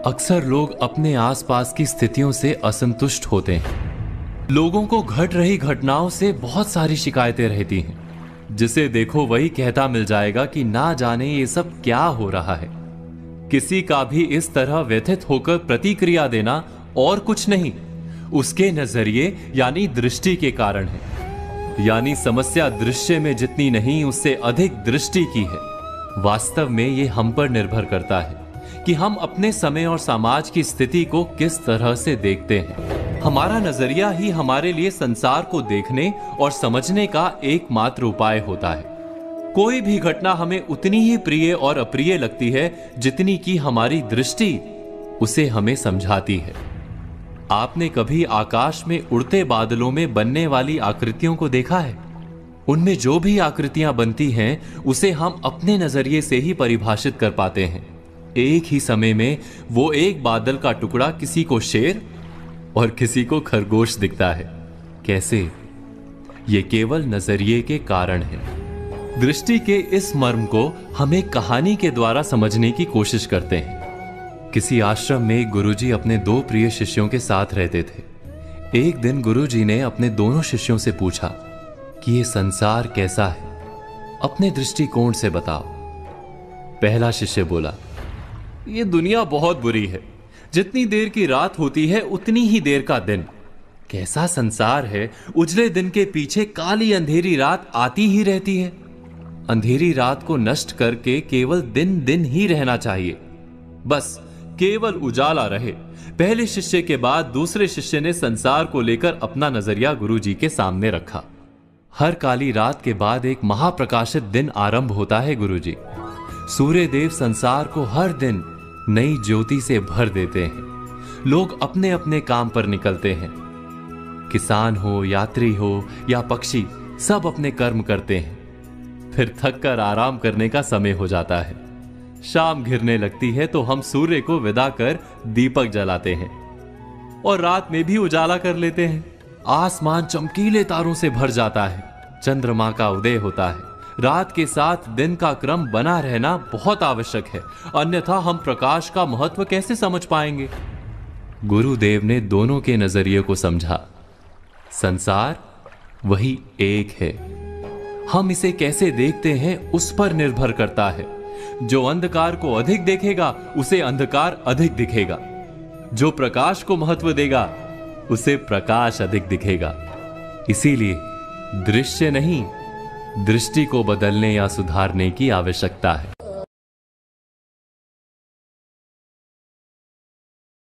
अक्सर लोग अपने आसपास की स्थितियों से असंतुष्ट होते हैं। लोगों को घट रही घटनाओं से बहुत सारी शिकायतें रहती हैं। जिसे देखो वही कहता मिल जाएगा कि ना जाने ये सब क्या हो रहा है। किसी का भी इस तरह व्यथित होकर प्रतिक्रिया देना और कुछ नहीं, उसके नजरिए यानी दृष्टि के कारण है। यानी समस्या दृश्य में जितनी नहीं, उससे अधिक दृष्टि की है। वास्तव में ये हम पर निर्भर करता है कि हम अपने समय और समाज की स्थिति को किस तरह से देखते हैं। हमारा नजरिया ही हमारे लिए संसार को देखने और समझने का एकमात्र उपाय होता है। कोई भी घटना हमें उतनी ही प्रिय और अप्रिय लगती है जितनी कि हमारी दृष्टि उसे हमें समझाती है। आपने कभी आकाश में उड़ते बादलों में बनने वाली आकृतियों को देखा है? उनमें जो भी आकृतियां बनती हैं उसे हम अपने नजरिए से ही परिभाषित कर पाते हैं। एक ही समय में वो एक बादल का टुकड़ा किसी को शेर और किसी को खरगोश दिखता है। कैसे? ये केवल नजरिए के कारण है। दृष्टि के इस मर्म को हम एक कहानी के द्वारा समझने की कोशिश करते हैं। किसी आश्रम में गुरुजी अपने दो प्रिय शिष्यों के साथ रहते थे। एक दिन गुरुजी ने अपने दोनों शिष्यों से पूछा कि ये संसार कैसा है, अपने दृष्टिकोण से बताओ। पहला शिष्य बोला, ये दुनिया बहुत बुरी है। जितनी देर की रात होती है उतनी ही देर का दिन। कैसा संसार है, उजले दिन के पीछे काली अंधेरी रात आती ही रहती है। अंधेरी रात को नष्ट करके केवल दिन दिन ही रहना चाहिए, बस केवल उजाला रहे। पहले शिष्य के बाद दूसरे शिष्य ने संसार को लेकर अपना नजरिया गुरुजी के सामने रखा। हर काली रात के बाद एक महाप्रकाशित दिन आरंभ होता है गुरुजी। सूर्य देव संसार को हर दिन नई ज्योति से भर देते हैं। लोग अपने अपने काम पर निकलते हैं। किसान हो, यात्री हो या पक्षी, सब अपने कर्म करते हैं। फिर थक कर आराम करने का समय हो जाता है। शाम घिरने लगती है तो हम सूर्य को विदा कर दीपक जलाते हैं और रात में भी उजाला कर लेते हैं। आसमान चमकीले तारों से भर जाता है। चंद्रमा का उदय होता है। रात के साथ दिन का क्रम बना रहना बहुत आवश्यक है, अन्यथा हम प्रकाश का महत्व कैसे समझ पाएंगे। गुरुदेव ने दोनों के नजरिए को समझा। संसार वही एक है। हम इसे कैसे देखते हैं उस पर निर्भर करता है। जो अंधकार को अधिक देखेगा उसे अंधकार अधिक दिखेगा। जो प्रकाश को महत्व देगा उसे प्रकाश अधिक दिखेगा। इसीलिए दृश्य नहीं, दृष्टि को बदलने या सुधारने की आवश्यकता है।